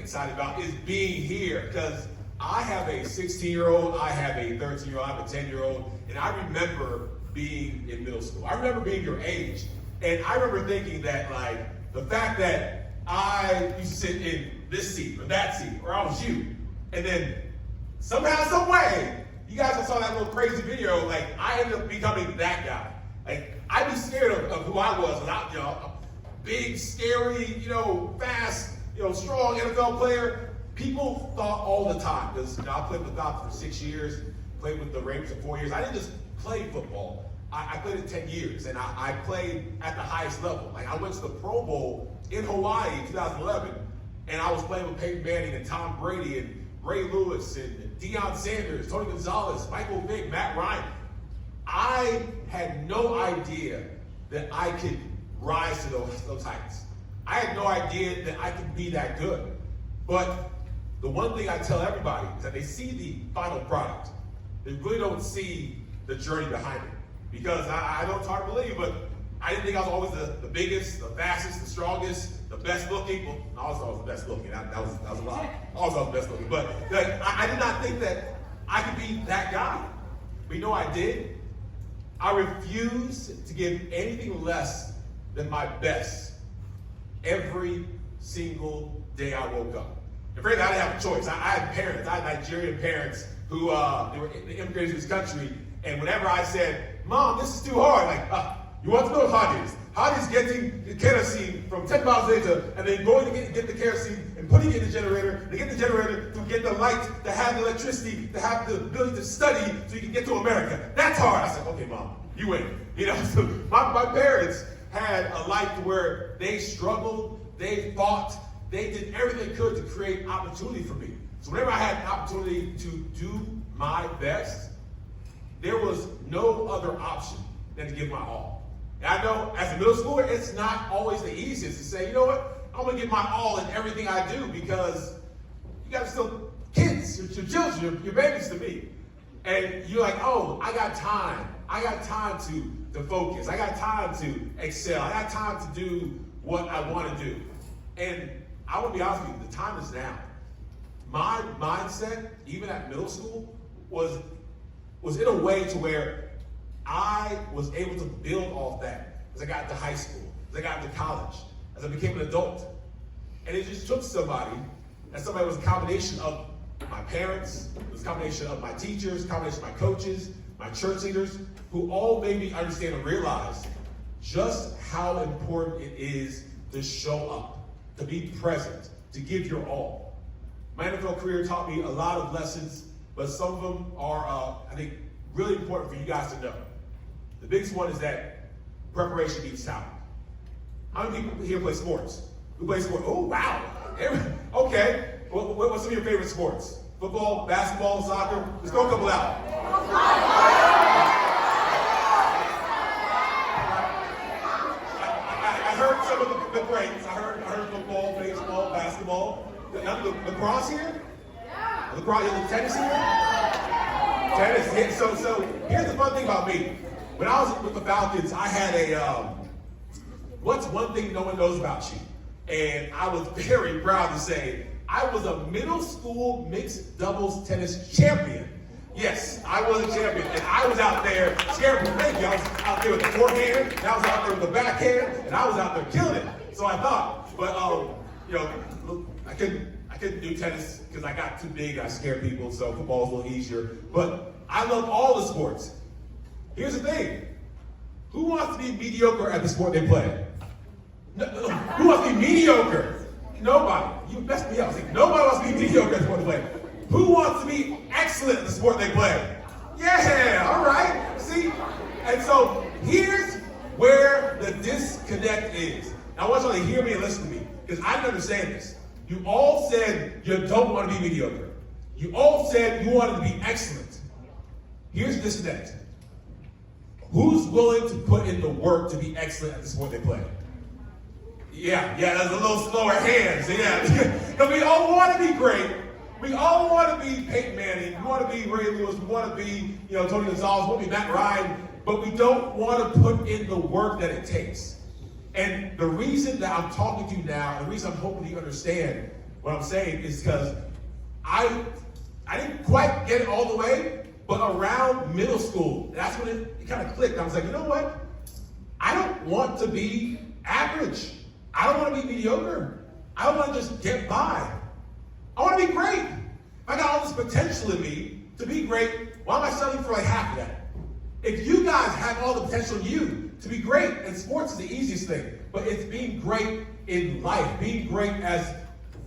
excited about is being here, because I have a 16-year-old, I have a 13-year-old, I have a 10-year-old, and I remember being in middle school. I remember being your age, and I remember thinking that, like, the fact that I used to sit in this seat or that seat, or I was you, and then somehow, some way, you guys saw that little crazy video, like, I ended up becoming that guy. Like, I'd be scared of who I was, and a big, scary, fast, strong NFL player. People thought all the time, because I played with the Falcons for 6 years, played with the Ravens for 4 years. I didn't just play football. I played it 10 years, and I played at the highest level. Like, I went to the Pro Bowl in Hawaii in 2011, and I was playing with Peyton Manning and Tom Brady and Ray Lewis and Deion Sanders, Tony Gonzalez, Michael Vick, Matt Ryan. I had no idea that I could rise to those heights. I had no idea that I could be that good. But the one thing I tell everybody is that they see the final product. They really don't see the journey behind it. Because I know it's hard to believe, but I didn't think I was always the biggest, the fastest, the strongest, the best looking. Well, I was always the best looking. That was a lie. I was always the best looking. But I did not think that I could be that guy. But I did. I refused to give anything less than my best every single day I woke up. And frankly, I didn't have a choice. I had parents. I had Nigerian parents who they immigrated to this country. And whenever I said, "Mom, this is too hard," like, you want to know how it is? How it is getting the kerosene from 10 miles later and then going to get the kerosene and putting it in the generator, to get the generator, to get the light, to have the electricity, to have the ability to study so you can get to America. That's hard. I said, "Okay, Mom, you win." So my parents had a life where they struggled, they fought, they did everything they could to create opportunity for me. So whenever I had an opportunity to do my best, there was no other option than to give my all. And I know as a middle schooler, it's not always the easiest to say, "You know what, I'm going to give my all in everything I do," because you guys are still kids, your children, your babies to me. And you're like, "Oh, I got time. I got time to focus. I got time to excel. I got time to do what I want to do." And I want to be honest with you, the time is now. My mindset, even at middle school, was in a way to where I was able to build off that as I got to high school, as I got to college, as I became an adult. And it just took somebody, and somebody was a combination of my parents, it was a combination of my teachers, a combination of my coaches, my church leaders, who all made me understand and realize just how important it is to show up, to be present, to give your all. My NFL career taught me a lot of lessons, but some of them are, I think, really important for you guys to know. The biggest one is that preparation beats talent. How many people here play sports? Who play sports? Oh, wow. Okay. What's some of your favorite sports? Football, basketball, soccer? Let's throw a couple out. I heard some of the greats. I heard football, baseball, basketball. Lacrosse here? Yeah. Lacrosse, tennis here? Tennis. Yeah. So here's the fun thing about me. When I was with the Falcons, I had a what's one thing no one knows about you? And I was very proud to say I was a middle school mixed doubles tennis champion. Yes, I was a champion, and I was out there scaring people. Thank you. I was out there with the forehand, and I was out there with the backhand, and I was out there killing it. So I thought, but I couldn't do tennis because I got too big. I scared people, so football was a little easier. But I love all the sports. Here's the thing: who wants to be mediocre at the sport they play? No, who wants to be mediocre? Nobody. You messed me up. Nobody wants to be mediocre at the sport they play. Who wants to be excellent at the sport they play? Yeah, all right. See? And so here's where the disconnect is. Now I want y'all to hear me and listen to me, because I didn't understand this. You all said you don't want to be mediocre. You all said you wanted to be excellent. Here's the disconnect. Who's willing to put in the work to be excellent at the sport they play? Yeah, that's a little slower hands. Yeah, because we all want to be great. We all want to be Peyton Manning. We want to be Ray Lewis. We want to be, Tony Gonzalez. We want to be Matt Ryan. But we don't want to put in the work that it takes. And the reason that I'm talking to you now, and the reason I'm hoping you understand, what I'm saying is because I didn't quite get it all the way, but around middle school, that's when it kind of clicked. I was like, you know what? I don't want to be average. I don't want to be mediocre. I don't want to just get by. I want to be great. If I got all this potential in me to be great, why am I settling for like half of that? If you guys have all the potential in you to be great, and sports is the easiest thing, but it's being great in life, being great as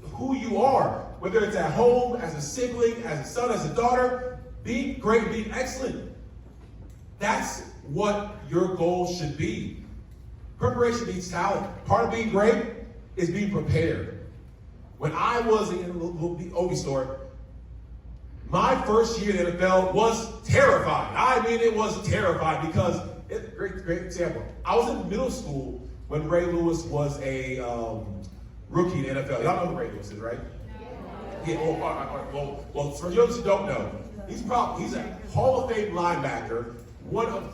who you are, whether it's at home, as a sibling, as a son, as a daughter, being great, being excellent. That's what your goal should be. Preparation beats talent. Part of being great is being prepared. When I was in the Ovie store, my first year in the NFL was terrifying. I mean, it was terrifying because, great example. I was in middle school when Ray Lewis was a rookie in the NFL. Y'all know who Ray Lewis is, right? Yeah. Well, for those who don't know, he's a Hall of Fame linebacker,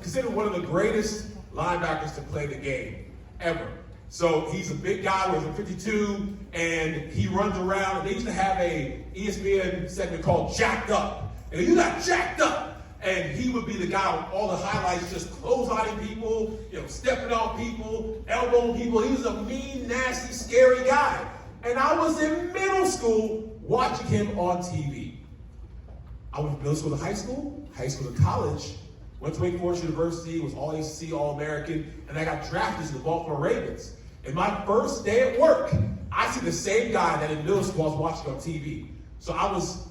considered one of the greatest linebackers to play the game ever. So he's a big guy with a 52, and he runs around. And they used to have a ESPN segment called Jacked Up. And you got jacked up. And he would be the guy with all the highlights, just clotheslining people, stepping on people, elbowing people. He was a mean, nasty, scary guy. And I was in middle school watching him on TV. I went from middle school to high school to college, went to Wake Forest University, was all ACC, All-American, and I got drafted to the Baltimore Ravens. And my first day at work, I see the same guy that in middle school I was watching on TV. So I was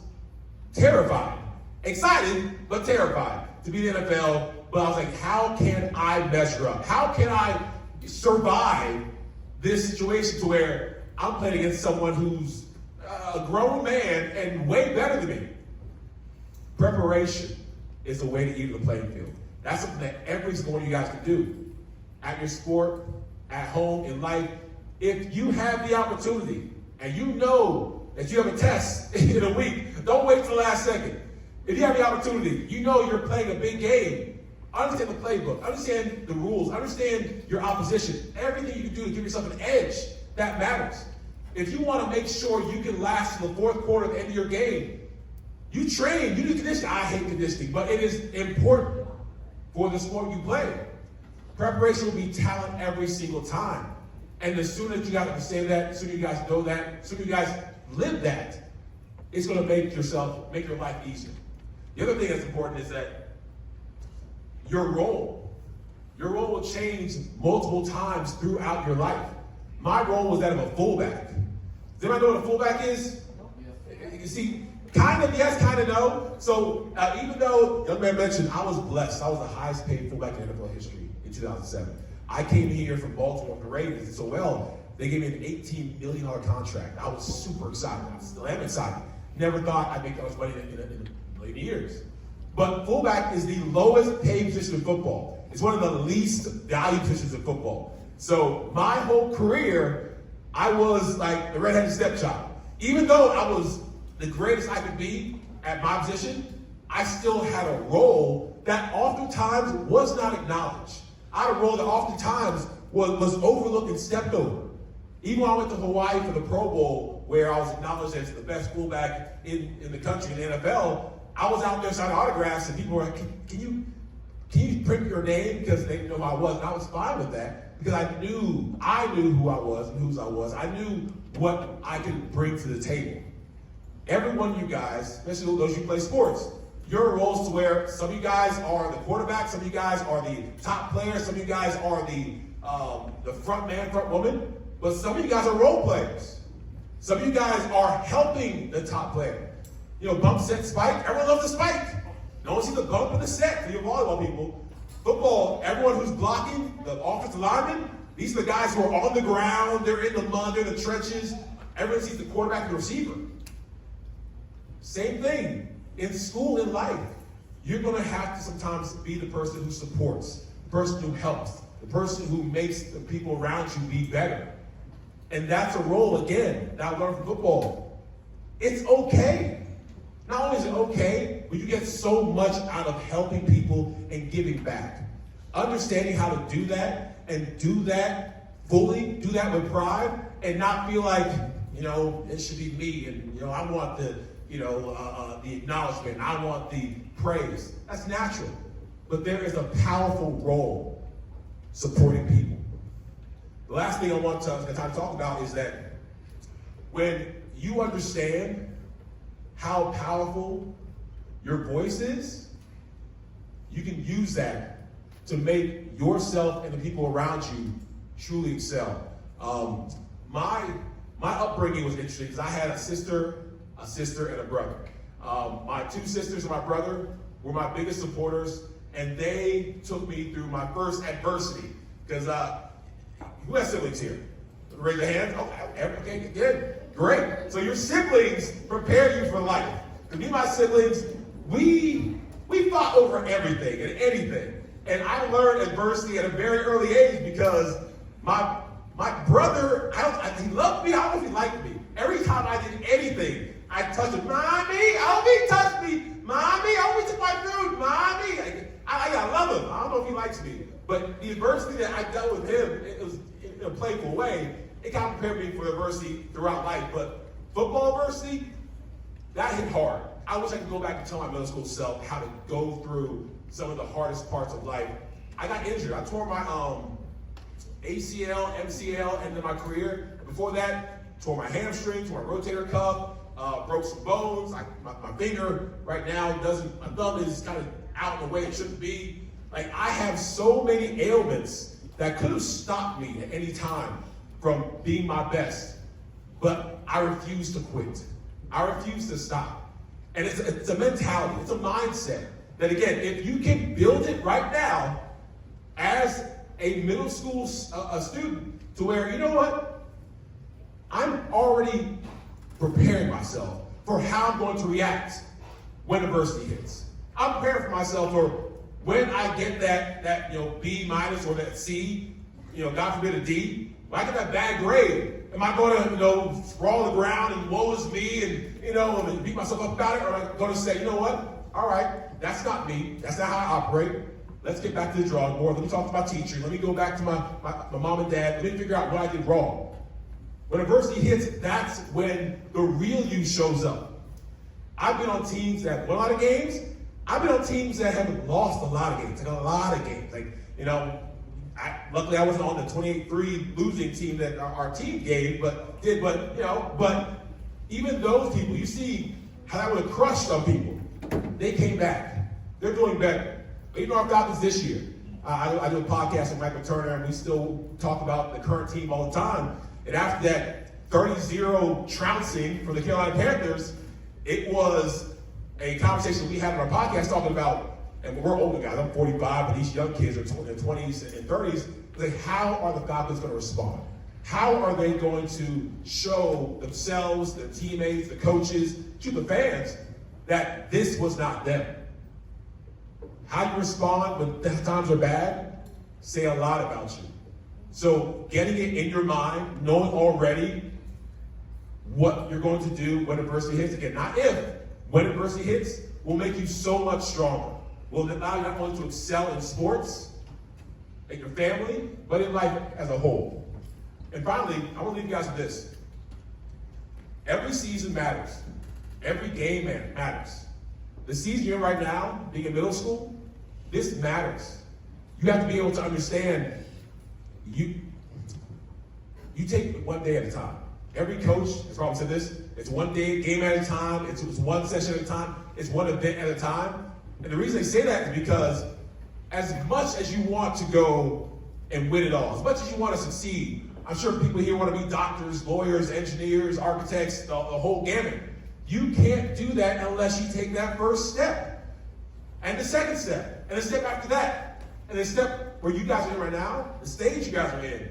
terrified, excited, but terrified to be in the NFL. But I was like, how can I measure up? How can I survive this situation to where I'm playing against someone who's a grown man and way better than me? Preparation is the way to even the playing field. That's something that every single one of you guys can do. At your sport, at home, in life. If you have the opportunity and you know that you have a test in a week, don't wait till the last second. If you have the opportunity, you know you're playing a big game, understand the playbook, understand the rules, understand your opposition. Everything you can do to give yourself an edge, that matters. If you want to make sure you can last to the fourth quarter at the end of your game, you train, you do conditioning. I hate conditioning, but it is important for the sport you play. Preparation will be talent every single time. And the sooner that you guys understand that, the sooner you guys know that, the sooner you guys live that, it's going to make your life easier. The other thing that's important is that your role will change multiple times throughout your life. My role was that of a fullback. Does anybody know what a fullback is? You see, kind of yes, kind of no. So even though young man mentioned I was blessed, I was the highest paid fullback in NFL history in 2007. I came here from Baltimore with the Ravens, and so they gave me an $18 million contract. I was super excited. I still am excited. Never thought I'd make that much money in a million years. But fullback is the lowest paid position in football. It's one of the least valued positions in football. So my whole career, I was like the redheaded stepchild. Even though I was the greatest I could be at my position, I still had a role that oftentimes was not acknowledged. I had a role that oftentimes was overlooked and stepped over. Even when I went to Hawaii for the Pro Bowl, where I was acknowledged as the best fullback in the country, in the NFL, I was out there signing autographs, and people were like, can you print your name? Because they didn't know who I was. And I was fine with that because I knew who I was and whose I was. I knew what I could bring to the table. Every one of you guys, especially those of you who play sports, your roles to where some of you guys are the quarterback, some of you guys are the top players, some of you guys are the front man, front woman, but some of you guys are role players. Some of you guys are helping the top player. Bump, set, spike. Everyone loves the spike. No one sees the bump and the set for your volleyball people. Football, everyone who's blocking, the offensive linemen, these are the guys who are on the ground, they're in the mud, they're in the trenches. Everyone sees the quarterback and the receiver. Same thing. In school, in life, you're going to have to sometimes be the person who supports, the person who helps, the person who makes the people around you be better. And that's a role, again, that I learned from football. It's okay. Not only is it okay, but you get so much out of helping people and giving back. Understanding how to do that and do that fully, do that with pride, and not feel like, it should be me, and I want the acknowledgement, I want the praise. That's natural. But there is a powerful role supporting people. The last thing I want to talk about is that when you understand how powerful your voice is, you can use that to make yourself and the people around you truly excel. My upbringing was interesting because I had a sister, and a brother. My two sisters and my brother were my biggest supporters, and they took me through my first adversity. Because who has siblings here? Raise your hands. Okay, good, great. So your siblings prepare you for life. And me and my siblings, we fought over everything and anything. And I learned adversity at a very early age because my brother, he loved me. I don't know if he liked me. Every time I did anything, I touched him. Mommy, Ovie touched me. Mommy, Ovie took my food. Mommy. I love him. I don't know if he likes me. But the adversity that I dealt with him, it was in a playful way. It kind of prepared me for adversity throughout life. But football adversity, that hit hard. I wish I could go back and tell my middle school self how to go through some of the hardest parts of life. I got injured. I tore my ACL, MCL, end of my career. Before that, tore my hamstring, tore my rotator cuff, broke some bones. My finger right now my thumb is kind of out in the way it shouldn't be. Like, I have so many ailments that could have stopped me at any time from being my best, but I refuse to quit. I refuse to stop. And it's a mentality, it's a mindset that, again, if you can build it right now as a middle school student to where, you know what, I'm already preparing myself for how I'm going to react when adversity hits. I'm preparing for myself for when I get that B minus or that C, God forbid a D. When I get that bad grade, am I going to sprawl the ground and woe is me and beat myself up about it, or am I going to say, you know what? All right, that's not me. That's not how I operate. Let's get back to the drawing board. Let me talk to my teacher. Let me go back to my mom and dad. Let me figure out what I did wrong. When adversity hits, that's when the real you shows up. I've been on teams that won a lot of games. I've been on teams that have lost a lot of games, luckily I wasn't on the 28-3 losing team that our team gave, but even those people, you see how that would have crushed some people. They came back. They're doing better. But even our Falcons this year, I do a podcast with Michael Turner, and we still talk about the current team all the time. And after that 30-0 trouncing from the Carolina Panthers, it was a conversation we had on our podcast talking about, and we're older guys, I'm 45, but these young kids are in their 20s and 30s, like, how are the Falcons going to respond? How are they going to show themselves, their teammates, the coaches, to the fans that this was not them? How you respond when times are bad say a lot about you. So getting it in your mind, knowing already what you're going to do when adversity hits, again, not if, when adversity hits, will make you so much stronger. Will allow you not only to excel in sports, in your family, but in life as a whole. And finally, I want to leave you guys with this. Every season matters. Every game matters. The season you're in right now, being in middle school, this matters. You have to be able to understand, you take it one day at a time. Every coach has probably said this, it's one day, game at a time, it's one session at a time, it's one event at a time. And the reason they say that is because as much as you want to go and win it all, as much as you want to succeed, I'm sure people here want to be doctors, lawyers, engineers, architects, the whole gamut. You can't do that unless you take that first step, and the second step, and the step after that, and the step where you guys are in right now, the stage you guys are in.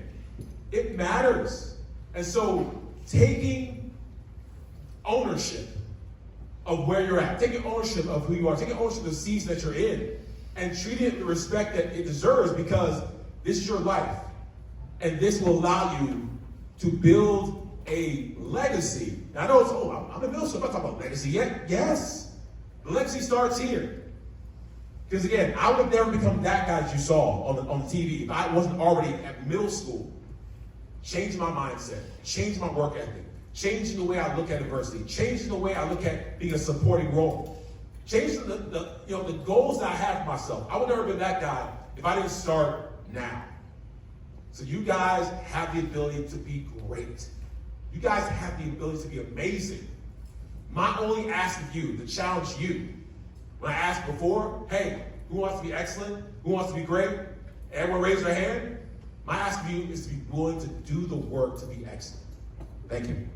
It matters. And so taking ownership of where you're at, taking ownership of who you are, taking ownership of the season that you're in, and treating it with the respect that it deserves, because this is your life. And this will allow you to build a legacy. Now, I know I'm in middle school, I'm not talking about legacy yet. Yes, the legacy starts here. Because again, I would have never become that guy that you saw on the TV if I wasn't already at middle school. Change my mindset, change my work ethic, changing the way I look at adversity, changing the way I look at being a supporting role, changing the goals that I have for myself. I would never have been that guy if I didn't start now. So you guys have the ability to be great. You guys have the ability to be amazing. My only ask of you, to challenge you, when I asked before, hey, who wants to be excellent? Who wants to be great? Everyone raise their hand. My ask of you is to be willing to do the work to be excellent. Thank you.